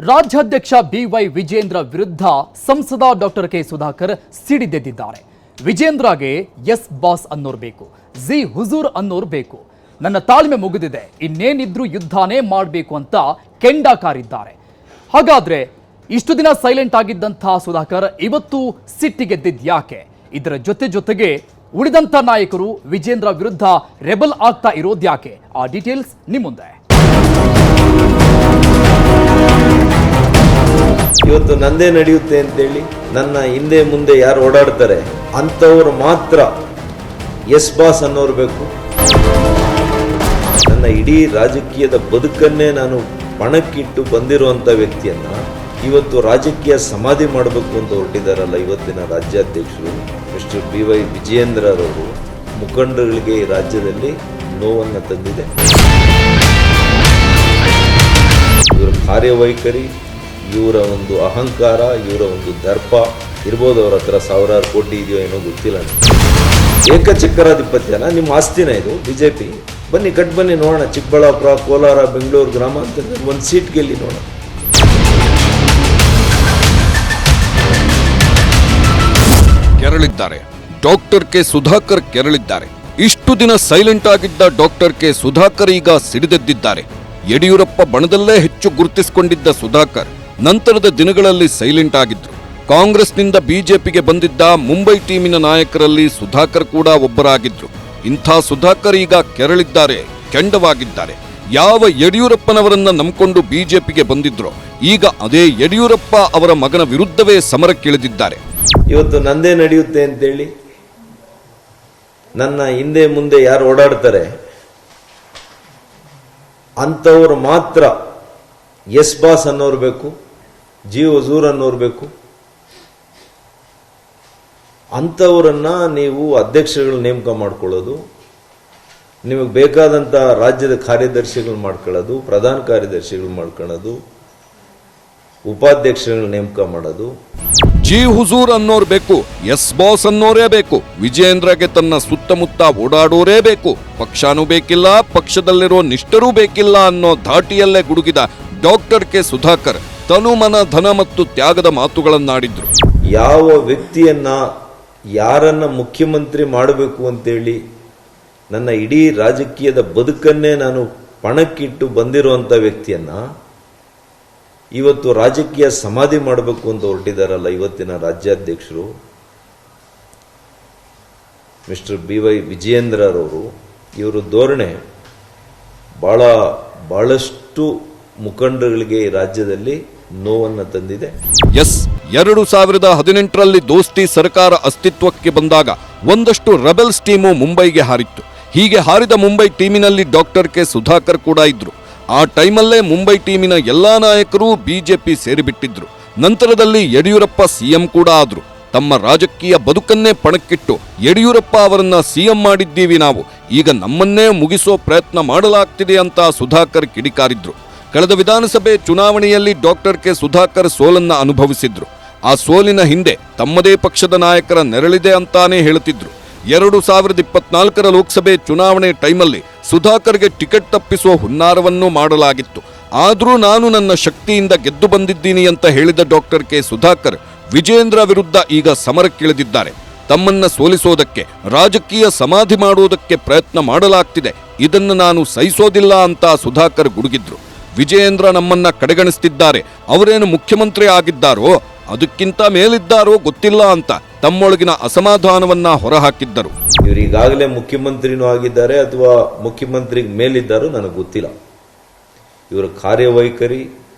ರಾಜ್ಯಾಧ್ಯಕ್ಷ ಬಿವೈ ವಿಜೇಂದ್ರ ವಿರುದ್ಧ ಸಂಸದ ಡಾಕ್ಟರ್ ಕೆ ಸುಧಾಕರ್ ಸಿಡಿದೆದ್ದಿದ್ದಾರೆ. ವಿಜೇಂದ್ರಗೆ ಎಸ್ ಬಾಸ್ ಅನ್ನೋರು ಬೇಕು, ಜಿ ಹುಜೂರ್ ಅನ್ನೋರು ಬೇಕು. ನನ್ನ ತಾಳ್ಮೆ ಮುಗಿದಿದೆ, ಇನ್ನೇನಿದ್ರೂ ಯುದ್ಧನೇ ಮಾಡಬೇಕು ಅಂತ ಕೆಂಡ ಕಾರಿದ್ದಾರೆ. ಹಾಗಾದ್ರೆ ಇಷ್ಟು ದಿನ ಸೈಲೆಂಟ್ ಆಗಿದ್ದಂತಹ ಸುಧಾಕರ್ ಇವತ್ತು ಸಿಟ್ಟಿಗೆದ್ದಿದ್ ಯಾಕೆ? ಇದರ ಜೊತೆಗೆ ಉಳಿದಂತ ನಾಯಕರು ವಿಜೇಂದ್ರ ವಿರುದ್ಧ ರೆಬಲ್ ಆಗ್ತಾ ಇರೋದ್ಯಾಕೆ? ಆ ಡೀಟೇಲ್ಸ್ ನಿಮ್ಮ ಮುಂದೆ. ಇವತ್ತು ನಂದೇ ನಡೆಯುತ್ತೆ ಅಂತೇಳಿ ನನ್ನ ಹಿಂದೆ ಮುಂದೆ ಯಾರು ಓಡಾಡ್ತಾರೆ ಅಂಥವ್ರು ಮಾತ್ರ ಎಸ್ ಬಾಸ್ ಅನ್ನೋರು ಬೇಕು. ನನ್ನ ಇಡೀ ರಾಜಕೀಯದ ಬದುಕನ್ನೇ ನಾನು ಪಣಕ್ಕಿಟ್ಟು ಬಂದಿರುವಂಥ ವ್ಯಕ್ತಿಯನ್ನ ಇವತ್ತು ರಾಜಕೀಯ ಸಮಾಧಿ ಮಾಡಬೇಕು ಅಂತ ಹೊರಟಿದ್ದಾರಲ್ಲ ಇವತ್ತಿನ ರಾಜ್ಯಾಧ್ಯಕ್ಷರು ಮಿಸ್ಟರ್ ಬಿವೈ ವಿಜಯೇಂದ್ರರವರು, ಮುಖಂಡರುಗಳಿಗೆ ಈ ರಾಜ್ಯದಲ್ಲಿ ನೋವನ್ನು ತಂದಿದೆ. ಇವರ ಕಾರ್ಯವೈಖರಿ, ಇವರ ಒಂದು ಅಹಂಕಾರ, ಇವರ ಒಂದು ದರ್ಪ ಇರ್ಬೋದು. ಅವ್ರ ಹತ್ರ ಸಾವಿರಾರು ಕೋಟಿ ಇದೆಯೋ ಏನೋ ಗೊತ್ತಿಲ್ಲ. ಏಕಚಕ್ರಾಧಿಪತ್ಯನ ನಿಮ್ಮ ಆಸ್ತಿನ ಇದು ಬಿಜೆಪಿ. ಬನ್ನಿ ಕಟ್ ಬನ್ನಿ ನೋಡೋಣ. ಚಿಕ್ಕಬಳ್ಳಾಪುರ, ಕೋಲಾರ, ಬೆಂಗಳೂರು ಗ್ರಾಮಾಂತರ ಒಂದು ಸೀಟ್ ಗೆಲ್ಲಿ ನೋಡೋಣ. ಕೆರಳಿದ್ದಾರೆ ಡಾಕ್ಟರ್ ಕೆ ಸುಧಾಕರ್, ಕೆರಳಿದ್ದಾರೆ. ಇಷ್ಟು ದಿನ ಸೈಲೆಂಟ್ ಆಗಿದ್ದ ಡಾಕ್ಟರ್ ಕೆ ಸುಧಾಕರ್ ಈಗ ಸಿಡಿದೆದ್ದಿದ್ದಾರೆ. ಯಡಿಯೂರಪ್ಪ ಬಣದಲ್ಲೇ ಹೆಚ್ಚು ಗುರುತಿಸಿಕೊಂಡಿದ್ದ ಸುಧಾಕರ್ ನಂತರದ ದಿನಗಳಲ್ಲಿ ಸೈಲೆಂಟ್ ಆಗಿದ್ರು. ಕಾಂಗ್ರೆಸ್ನಿಂದ ಬಿಜೆಪಿಗೆ ಬಂದಿದ್ದ ಮುಂಬೈ ಟೀಮಿನ ನಾಯಕರಲ್ಲಿ ಸುಧಾಕರ್ ಕೂಡ ಒಬ್ಬರಾಗಿದ್ರು. ಇಂಥ ಸುಧಾಕರ್ ಈಗ ಕೆರಳಿದ್ದಾರೆ, ಕೆಂಡವಾಗಿದ್ದಾರೆ. ಯಾವ ಯಡಿಯೂರಪ್ಪನವರನ್ನ ನಂಬಿಕೊಂಡು ಬಿಜೆಪಿಗೆ ಬಂದಿದ್ರು, ಈಗ ಅದೇ ಯಡಿಯೂರಪ್ಪ ಅವರ ಮಗನ ವಿರುದ್ಧವೇ ಸಮರಕ್ಕಿಳಿದಿದ್ದಾರೆ. ಇವತ್ತು ನಂದೇ ನಡೆಯುತ್ತೆ ಅಂತೇಳಿ ನನ್ನ ಹಿಂದೆ ಮುಂದೆ ಯಾರು ಓಡಾಡ್ತಾರೆ ಅಂಥವ್ರು ಮಾತ್ರ ಎಸ್ ಬಾಸ್ ಅನ್ನೋರು ಬೇಕು, ಜಿ ಹುಜೂರ್ ಅನ್ನೋರು ಬೇಕು. ಅಂಥವರನ್ನ ನೀವು ಅಧ್ಯಕ್ಷಗಳು ನೇಮಕ ಮಾಡ್ಕೊಳ್ಳೋದು, ನಿಮಗೆ ಬೇಕಾದಂಥ ರಾಜ್ಯದ ಕಾರ್ಯದರ್ಶಿಗಳು ಮಾಡ್ಕೊಳ್ಳೋದು, ಪ್ರಧಾನ ಕಾರ್ಯದರ್ಶಿಗಳು ಮಾಡ್ಕೊಳ್ಳೋದು, ಉಪಾಧ್ಯಕ್ಷಗಳು ನೇಮಕ ಮಾಡೋದು. ಜಿ ಹುಜೂರ್ ಅನ್ನೋರು ಬೇಕು, ಎಸ್ ಬಾಸ್ ಅನ್ನೋರೇ ಬೇಕು. ವಿಜೇಂದ್ರಗೆ ತನ್ನ ಸುತ್ತಮುತ್ತ ಓಡಾಡೋರೇ ಬೇಕು. ಪಕ್ಷನೂ ಬೇಕಿಲ್ಲ, ಪಕ್ಷದಲ್ಲಿರೋ ನಿಷ್ಠರೂ ಬೇಕಿಲ್ಲ ಅನ್ನೋ ಧಾಟಿಯಲ್ಲೇ ಗುಡುಗಿದ ಡಾಕ್ಟರ್ ಕೆ ಸುಧಾಕರ್ ತನು ಮನ ಧನ ಮತ್ತು ತ್ಯಾಗದ ಮಾತುಗಳನ್ನಾಡಿದ್ರು. ಯಾವ ವ್ಯಕ್ತಿಯನ್ನ ಯಾರನ್ನ ಮುಖ್ಯಮಂತ್ರಿ ಮಾಡಬೇಕು ಅಂತೇಳಿ ನನ್ನ ಇಡೀ ರಾಜಕೀಯದ ಬದುಕನ್ನೇ ನಾನು ಪಣಕ್ಕಿಟ್ಟು ಬಂದಿರುವಂಥ ವ್ಯಕ್ತಿಯನ್ನ ಇವತ್ತು ರಾಜಕೀಯ ಸಮಾಧಿ ಮಾಡಬೇಕು ಅಂತ ಹೊರಟಿದ್ದಾರಲ್ಲ ಇವತ್ತಿನ ರಾಜ್ಯಾಧ್ಯಕ್ಷರು ಮಿಸ್ಟರ್ ಬಿವೈ ವಿಜಯೇಂದ್ರರವರು, ಇವರು ಧೋರಣೆ ಬಹಳಷ್ಟು ಮುಖಂಡರುಗಳಿಗೆ ಈ ರಾಜ್ಯದಲ್ಲಿ ನೋವನ್ನು ತಂದಿದೆ. ಎಸ್, 2018ರಲ್ಲಿ ದೋಸ್ತಿ ಸರ್ಕಾರ ಅಸ್ತಿತ್ವಕ್ಕೆ ಬಂದಾಗ ಒಂದಷ್ಟು ರೆಬೆಲ್ಸ್ ಟೀಮು ಮುಂಬೈಗೆ ಹಾರಿತ್ತು. ಹೀಗೆ ಹಾರಿದ ಮುಂಬೈ ಟೀಮಿನಲ್ಲಿ ಡಾಕ್ಟರ್ ಕೆ ಸುಧಾಕರ್ ಕೂಡ ಇದ್ರು. ಆ ಟೈಮಲ್ಲೇ ಮುಂಬೈ ಟೀಮಿನ ಎಲ್ಲಾ ನಾಯಕರು ಬಿಜೆಪಿ ಸೇರಿಬಿಟ್ಟಿದ್ರು. ನಂತರದಲ್ಲಿ ಯಡಿಯೂರಪ್ಪ ಸಿಎಂ ಕೂಡ ಆದ್ರು. ತಮ್ಮ ರಾಜಕೀಯ ಬದುಕನ್ನೇ ಪಣಕ್ಕಿಟ್ಟು ಯಡಿಯೂರಪ್ಪ ಅವರನ್ನ ಸಿಎಂ ಮಾಡಿದ್ದೀವಿ ನಾವು, ಈಗ ನಮ್ಮನ್ನೇ ಮುಗಿಸೋ ಪ್ರಯತ್ನ ಮಾಡಲಾಗ್ತಿದೆ ಅಂತ ಸುಧಾಕರ್ ಕಿಡಿಕಾರಿದ್ರು. ಕಳೆದ ವಿಧಾನಸಭೆ ಚುನಾವಣೆಯಲ್ಲಿ ಡಾಕ್ಟರ್ ಕೆ ಸುಧಾಕರ್ ಸೋಲನ್ನ ಅನುಭವಿಸಿದ್ರು. ಆ ಸೋಲಿನ ಹಿಂದೆ ತಮ್ಮದೇ ಪಕ್ಷದ ನಾಯಕರ ನೆರಳಿದೆ ಅಂತಾನೆ ಹೇಳುತ್ತಿದ್ರು. 2024ರ ಲೋಕಸಭೆ ಚುನಾವಣೆ ಟೈಮಲ್ಲಿ ಸುಧಾಕರ್ಗೆ ಟಿಕೆಟ್ ತಪ್ಪಿಸುವ ಹುನ್ನಾರವನ್ನು ಮಾಡಲಾಗಿತ್ತು. ಆದರೂ ನಾನು ನನ್ನ ಶಕ್ತಿಯಿಂದ ಗೆದ್ದು ಬಂದಿದ್ದೀನಿ ಅಂತ ಹೇಳಿದ ಡಾಕ್ಟರ್ ಕೆ ಸುಧಾಕರ್ ವಿಜೇಂದ್ರ ವಿರುದ್ಧ ಈಗ ಸಮರಕ್ಕಿಳಿದಿದ್ದಾರೆ. ತಮ್ಮನ್ನ ಸೋಲಿಸೋದಕ್ಕೆ, ರಾಜಕೀಯ ಸಮಾಧಿ ಮಾಡುವುದಕ್ಕೆ ಪ್ರಯತ್ನ ಮಾಡಲಾಗ್ತಿದೆ, ಇದನ್ನು ನಾನು ಸಹಿಸೋದಿಲ್ಲ ಅಂತ ಸುಧಾಕರ್ ಗುಡುಗಿದ್ರು. ವಿಜಯೇಂದ್ರ ನಮ್ಮನ್ನ ಕಡೆಗಣಿಸ್ತಿದ್ದಾರೆ, ಅವರೇನು ಮುಖ್ಯಮಂತ್ರಿ ಆಗಿದ್ದಾರೋ ಅದಕ್ಕಿಂತ ಮೇಲಿದ್ದಾರೋ ಗೊತ್ತಿಲ್ಲ ಅಂತ ತಮ್ಮೊಳಗಿನ ಅಸಮಾಧಾನವನ್ನ ಹೊರಹಾಕಿದ್ದರು. ಇವರು ಈಗಾಗಲೇ ಮುಖ್ಯಮಂತ್ರಿನೂ ಆಗಿದ್ದಾರೆ ಅಥವಾ ಮುಖ್ಯಮಂತ್ರಿ ಮೇಲಿದ್ದಾರೋ ನನಗೆ ಗೊತ್ತಿಲ್ಲ. ಇವರ ಕಾರ್ಯವೈಖರಿ,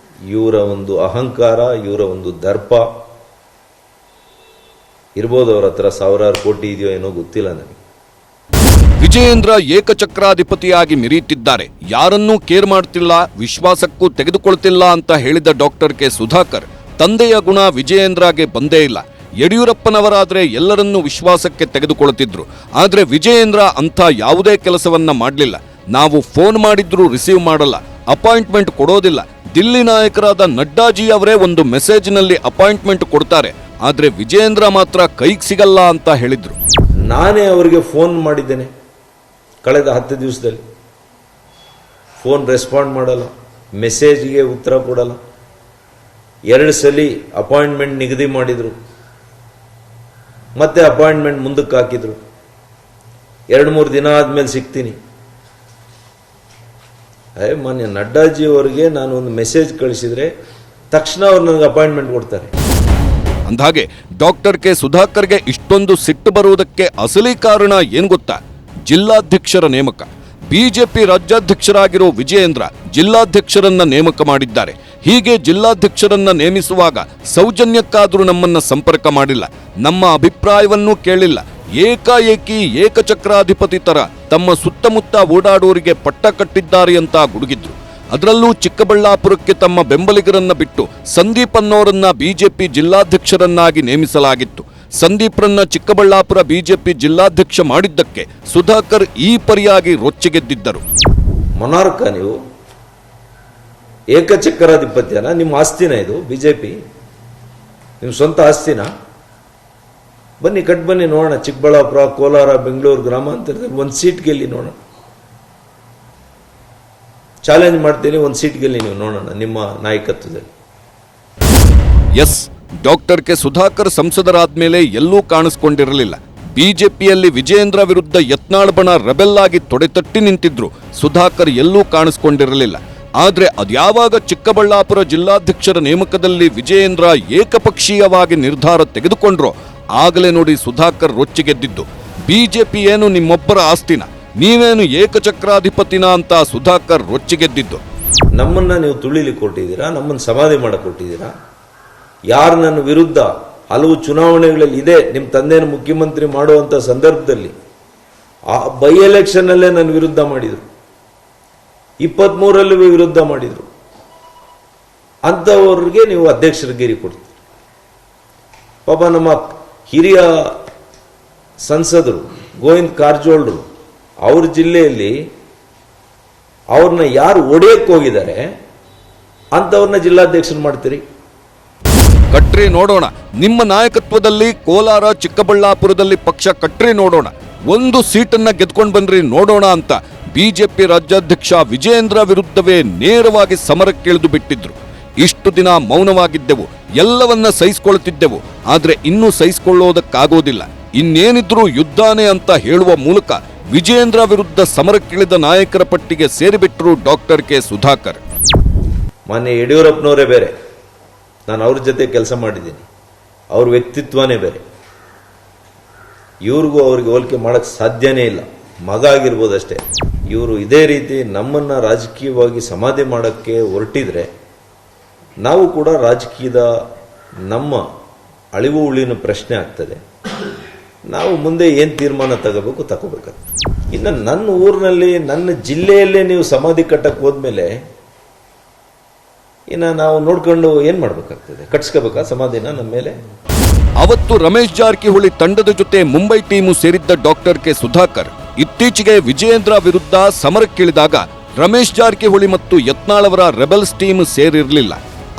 ಇವರ ಒಂದು ಅಹಂಕಾರ, ಇವರ ಒಂದು ದರ್ಪ ಇರ್ಬೋದು. ಅವ್ರ ಹತ್ರ ಸಾವಿರಾರು ಕೋಟಿ ಇದೆಯೋ ಏನೋ ಗೊತ್ತಿಲ್ಲ ನನಗೆ. ವಿಜಯೇಂದ್ರ ಏಕಚಕ್ರಾಧಿಪತಿಯಾಗಿ ಮಿರೀತಿದ್ದಾರೆ, ಯಾರನ್ನೂ ಕೇರ್ ಮಾಡ್ತಿಲ್ಲ, ವಿಶ್ವಾಸಕ್ಕೂ ತೆಗೆದುಕೊಳ್ತಿಲ್ಲ ಅಂತ ಹೇಳಿದ ಡಾಕ್ಟರ್ ಕೆ ಸುಧಾಕರ್ ತಂದೆಯ ಗುಣ ವಿಜಯೇಂದ್ರಗೆ ಬಂದೇ ಇಲ್ಲ. ಯಡಿಯೂರಪ್ಪನವರಾದ್ರೆ ಎಲ್ಲರನ್ನೂ ವಿಶ್ವಾಸಕ್ಕೆ ತೆಗೆದುಕೊಳ್ತಿದ್ರು. ಆದ್ರೆ ವಿಜಯೇಂದ್ರ ಅಂಥ ಯಾವುದೇ ಕೆಲಸವನ್ನ ಮಾಡಲಿಲ್ಲ. ನಾವು ಫೋನ್ ಮಾಡಿದ್ರೂ ರಿಸೀವ್ ಮಾಡಲ್ಲ, ಅಪಾಯಿಂಟ್ಮೆಂಟ್ ಕೊಡೋದಿಲ್ಲ. ದಿಲ್ಲಿ ನಾಯಕರಾದ ನಡ್ಡಾಜಿ ಅವರೇ ಒಂದು ಮೆಸೇಜ್ನಲ್ಲಿ ಅಪಾಯಿಂಟ್ಮೆಂಟ್ ಕೊಡ್ತಾರೆ, ಆದ್ರೆ ವಿಜಯೇಂದ್ರ ಮಾತ್ರ ಕೈಗೆ ಸಿಗಲ್ಲ ಅಂತ ಹೇಳಿದ್ರು. ನಾನೇ ಅವರಿಗೆ ಫೋನ್ ಮಾಡಿದ್ದೇನೆ ಕಳೆದ 10 ದಿವಸದಲ್ಲಿ. ಫೋನ್ ರೆಸ್ಪಾಂಡ್ ಮಾಡಲ್ಲ, ಮೆಸೇಜ್ಗೆ ಉತ್ತರ ಕೊಡಲ್ಲ. 2 ಸಲ ಅಪಾಯಿಂಟ್ಮೆಂಟ್ ನಿಗದಿ ಮಾಡಿದರು, ಮತ್ತೆ ಅಪಾಯಿಂಟ್ಮೆಂಟ್ ಮುಂದಕ್ಕೆ ಹಾಕಿದರು. 2-3 ದಿನ ಆದಮೇಲೆ ಸಿಗ್ತೀನಿ. ಮಾನ್ಯ ನಡ್ಡಾಜಿ ಅವರಿಗೆ ನಾನು ಒಂದು ಮೆಸೇಜ್ ಕಳಿಸಿದರೆ ತಕ್ಷಣ ಅವ್ರು ನನಗೆ ಅಪಾಯಿಂಟ್ಮೆಂಟ್ ಕೊಡ್ತಾರೆ. ಅಂದಹಾಗೆ ಡಾಕ್ಟರ್ ಕೆ ಸುಧಾಕರ್ಗೆ ಇಷ್ಟೊಂದು ಸಿಟ್ಟು ಬರುವುದಕ್ಕೆ ಅಸಲಿ ಕಾರಣ ಏನು ಗೊತ್ತಾ? ಜಿಲ್ಲಾಧ್ಯಕ್ಷರ ನೇಮಕ. ಬಿಜೆಪಿ ರಾಜ್ಯಾಧ್ಯಕ್ಷರಾಗಿರೋ ವಿಜಯೇಂದ್ರ ಜಿಲ್ಲಾಧ್ಯಕ್ಷರನ್ನ ನೇಮಕ ಮಾಡಿದ್ದಾರೆ. ಹೀಗೆ ಜಿಲ್ಲಾಧ್ಯಕ್ಷರನ್ನ ನೇಮಿಸುವಾಗ ಸೌಜನ್ಯಕ್ಕಾದರೂ ನಮ್ಮನ್ನ ಸಂಪರ್ಕ ಮಾಡಿಲ್ಲ, ನಮ್ಮ ಅಭಿಪ್ರಾಯವನ್ನೂ ಕೇಳಿಲ್ಲ. ಏಕಾಏಕಿ ಏಕಚಕ್ರಾಧಿಪತಿ ತರ ತಮ್ಮ ಸುತ್ತಮುತ್ತ ಓಡಾಡೋರಿಗೆ ಪಟ್ಟ ಕಟ್ಟಿದ್ದಾರೆ ಅಂತ ಗುಡುಗಿದ್ರು. ಅದರಲ್ಲೂ ಚಿಕ್ಕಬಳ್ಳಾಪುರಕ್ಕೆ ತಮ್ಮ ಬೆಂಬಲಿಗರನ್ನ ಬಿಟ್ಟು ಸಂದೀಪ್ ಅನ್ನೋರನ್ನ ಬಿಜೆಪಿ ಜಿಲ್ಲಾಧ್ಯಕ್ಷರನ್ನಾಗಿ ನೇಮಿಸಲಾಗಿತ್ತು. ಸಂದೀಪ್ರನ್ನ ಚಿಕ್ಕಬಳ್ಳಾಪುರ ಬಿಜೆಪಿ ಜಿಲ್ಲಾಧ್ಯಕ್ಷ ಮಾಡಿದ್ದಕ್ಕೆ ಸುಧಾಕರ್ ಈ ಪರಿಯಾಗಿ ರೊಚ್ಚಿಗೆದ್ದಿದ್ದರು. ಮೊನಾರ್ಕ ನೀವು ಏಕಚಕ್ರಾಧಿಪತ್ಯನ? ನಿಮ್ಮ ಆಸ್ತಿನ ಇದು? ಬಿಜೆಪಿ ನಿಮ್ಮ ಸ್ವಂತ ಆಸ್ತಿನ? ಬನ್ನಿ ಬನ್ನಿ ನೋಡೋಣ. ಚಿಕ್ಕಬಳ್ಳಾಪುರ, ಕೋಲಾರ, ಬೆಂಗಳೂರು ಗ್ರಾಮಾಂತರದಲ್ಲಿ 1 ಸೀಟ್ ಗೆಲ್ಲಿ ನೋಡೋಣ. ಚಾಲೆಂಜ್ ಮಾಡ್ತೀನಿ, 1 ಸೀಟ್ ಗೆಲ್ಲಿ ನೀವು ನೋಡೋಣ ನಿಮ್ಮ ನಾಯಕತ್ವದಲ್ಲಿ. ಎಸ್, ಡಾಕ್ಟರ್ ಕೆ ಸುಧಾಕರ್ ಸಂಸದರಾದ್ಮೇಲೆ ಎಲ್ಲೂ ಕಾಣಿಸ್ಕೊಂಡಿರಲಿಲ್ಲ. ಬಿಜೆಪಿಯಲ್ಲಿ ವಿಜಯೇಂದ್ರ ವಿರುದ್ಧ ಯತ್ನಾಳ್ ಬಣ ರೆಬೆಲ್ ಆಗಿ ತೊಡೆತಟ್ಟಿ ನಿಂತಿದ್ರು. ಸುಧಾಕರ್ ಎಲ್ಲೂ ಕಾಣಿಸ್ಕೊಂಡಿರಲಿಲ್ಲ. ಆದ್ರೆ ಅದ್ಯಾವಾಗ ಚಿಕ್ಕಬಳ್ಳಾಪುರ ಜಿಲ್ಲಾಧ್ಯಕ್ಷರ ನೇಮಕದಲ್ಲಿ ವಿಜಯೇಂದ್ರ ಏಕಪಕ್ಷೀಯವಾಗಿ ನಿರ್ಧಾರ ತೆಗೆದುಕೊಂಡ್ರೋ ಆಗಲೇ ನೋಡಿ ಸುಧಾಕರ್ ರೊಚ್ಚಿಗೆದ್ದಿದ್ದು. ಬಿಜೆಪಿ ಏನು ನಿಮ್ಮೊಬ್ಬರ ಆಸ್ತಿನ, ನೀವೇನು ಏಕಚಕ್ರಾಧಿಪತಿನ ಅಂತ ಸುಧಾಕರ್ ರೊಚ್ಚಿಗೆದ್ದಿದ್ದು. ನಮ್ಮನ್ನ ನೀವು ತುಳಿಲಿಕ್ಕೆ ಕೊಟ್ಟಿದ್ದೀರಾ, ನಮ್ಮನ್ನು ಸಮಾಧಿ ಮಾಡಕ್ಕೆ ಕೊಟ್ಟಿದ್ದೀರಾ. ಯಾರು ನನ್ನ ವಿರುದ್ಧ ಹಲವು ಚುನಾವಣೆಗಳಲ್ಲಿ ಇದೆ, ನಿಮ್ಮ ತಂದೆಯನ್ನು ಮುಖ್ಯಮಂತ್ರಿ ಮಾಡುವಂಥ ಸಂದರ್ಭದಲ್ಲಿ ಆ ಬೈ ಎಲೆಕ್ಷನ್ ಅಲ್ಲೇ ನನ್ನ ವಿರುದ್ಧ ಮಾಡಿದರು, 23ರಲ್ಲೂ ವಿರುದ್ಧ ಮಾಡಿದರು. ಅಂಥವ್ರಿಗೆ ನೀವು ಅಧ್ಯಕ್ಷರಿಗೇರಿ ಕೊಡ್ತೀರಿ. ಪಾಪ ನಮ್ಮ ಹಿರಿಯ ಸಂಸದರು ಗೋವಿಂದ ಕಾರಜೋಳರು ಅವ್ರ ಜಿಲ್ಲೆಯಲ್ಲಿ ಅವ್ರನ್ನ ಯಾರು ಒಡೆಯಕ್ಕೆ ಹೋಗಿದ್ದಾರೆ ಅಂಥವ್ರನ್ನ ಜಿಲ್ಲಾಧ್ಯಕ್ಷರು ಮಾಡ್ತೀರಿ. ಕಟ್ರಿ ನೋಡೋಣ, ನಿಮ್ಮ ನಾಯಕತ್ವದಲ್ಲಿ ಕೋಲಾರ, ಚಿಕ್ಕಬಳ್ಳಾಪುರದಲ್ಲಿ ಪಕ್ಷ ಕಟ್ರಿ ನೋಡೋಣ, 1 ಸೀಟನ್ನ ಗೆದ್ಕೊಂಡು ಬನ್ರಿ ನೋಡೋಣ ಅಂತ ಬಿಜೆಪಿ ರಾಜ್ಯಾಧ್ಯಕ್ಷ ವಿಜಯೇಂದ್ರ ವಿರುದ್ಧವೇ ನೇರವಾಗಿ ಸಮರಕ್ಕಿಳಿದು ಬಿಟ್ಟಿದ್ರು. ಇಷ್ಟು ದಿನ ಮೌನವಾಗಿದ್ದೆವು, ಎಲ್ಲವನ್ನ ಸಹಿಸಿಕೊಳ್ತಿದ್ದೆವು. ಆದ್ರೆ ಇನ್ನೂ ಸಹಿಸಿಕೊಳ್ಳೋದಕ್ಕಾಗೋದಿಲ್ಲ, ಇನ್ನೇನಿದ್ರೂ ಯುದ್ಧಾನೇ ಅಂತ ಹೇಳುವ ಮೂಲಕ ವಿಜಯೇಂದ್ರ ವಿರುದ್ಧ ಸಮರಕ್ಕಿಳಿದ ನಾಯಕರ ಪಟ್ಟಿಗೆ ಸೇರಿಬಿಟ್ರು ಡಾಕ್ಟರ್ ಕೆ ಸುಧಾಕರ್. ಮಾನ್ಯ ಯಡಿಯೂರಪ್ಪನವರೇ ಬೇರೆ, ನಾನು ಅವ್ರ ಜೊತೆ ಕೆಲಸ ಮಾಡಿದ್ದೀನಿ, ಅವ್ರ ವ್ಯಕ್ತಿತ್ವನೇ ಬೇರೆ. ಇವ್ರಿಗೂ ಅವ್ರಿಗೆ ಹೋಲಿಕೆ ಮಾಡಕ್ಕೆ ಸಾಧ್ಯನೇ ಇಲ್ಲ. ಮಗ ಆಗಿರ್ಬೋದಷ್ಟೇ. ಇವರು ಇದೇ ರೀತಿ ನಮ್ಮನ್ನ ರಾಜಕೀಯವಾಗಿ ಸಮಾಧಿ ಮಾಡೋಕ್ಕೆ ಹೊರಟಿದ್ರೆ ನಾವು ಕೂಡ ರಾಜಕೀಯದ ನಮ್ಮ ಅಳಿವು ಉಳಿನ ಪ್ರಶ್ನೆ ಆಗ್ತದೆ. ನಾವು ಮುಂದೆ ಏನು ತೀರ್ಮಾನ ತಗೋಬೇಕಾಗ್ತದೆ. ಇನ್ನು ನನ್ನ ಊರಿನಲ್ಲಿ, ನನ್ನ ಜಿಲ್ಲೆಯಲ್ಲೇ ನೀವು ಸಮಾಧಿ ಕಟ್ಟಕ್ಕೆ ಹೋದ್ಮೇಲೆ ಇನ್ನು ನಾವು ನೋಡ್ಕೊಂಡು ಏನು ಮಾಡಬೇಕಾಗ್ತದೆ? ಕಟ್ಸ್ಕೋಬೇಕಾ ಸಮಾಧಿನ ನಮ್ಮ ಮೇಲೆ? ಅವತ್ತು ರಮೇಶ್ ಜಾರಕಿಹೊಳಿ ತಂಡದ ಜೊತೆ ಮುಂಬೈ ಟೀಮು ಸೇರಿದ್ದ ಡಾಕ್ಟರ್ ಕೆ ಸುಧಾಕರ್ ಇತ್ತೀಚೆಗೆ ವಿಜಯೇಂದ್ರ ವಿರುದ್ಧ ಸಮರಕ್ಕಿಳಿದಾಗ ರಮೇಶ್ ಜಾರಕಿಹೊಳಿ ಮತ್ತು ಯತ್ನಾಳ್ ಅವರ ರೆಬೆಲ್ಸ್ ಟೀಮ್ ಸೇರಿರಲಿಲ್ಲ.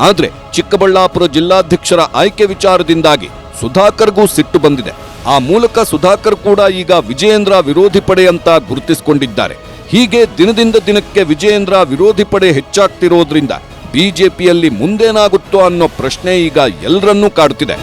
ಆದ್ರೆ ಚಿಕ್ಕಬಳ್ಳಾಪುರ ಜಿಲ್ಲಾಧ್ಯಕ್ಷರ ಆಯ್ಕೆ ವಿಚಾರದಿಂದಾಗಿ ಸುಧಾಕರ್ಗೂ ಸಿಟ್ಟು ಬಂದಿದೆ. ಆ ಮೂಲಕ ಸುಧಾಕರ್ ಕೂಡ ಈಗ ವಿಜಯೇಂದ್ರ ವಿರೋಧಿ ಪಡೆ ಅಂತ ಗುರುತಿಸಿಕೊಂಡಿದ್ದಾರೆ. ಹೀಗೆ ದಿನದಿಂದ ದಿನಕ್ಕೆ ವಿಜಯೇಂದ್ರ ವಿರೋಧಿ ಪಡೆ ಹೆಚ್ಚಾಗ್ತಿರೋದ್ರಿಂದ ಬಿಜೆಪಿಯಲ್ಲಿ ಮುಂದೇನಾಗುತ್ತೋ ಅನ್ನೋ ಪ್ರಶ್ನೆ ಈಗ ಎಲ್ಲರನ್ನೂ ಕಾಡುತ್ತಿದೆ.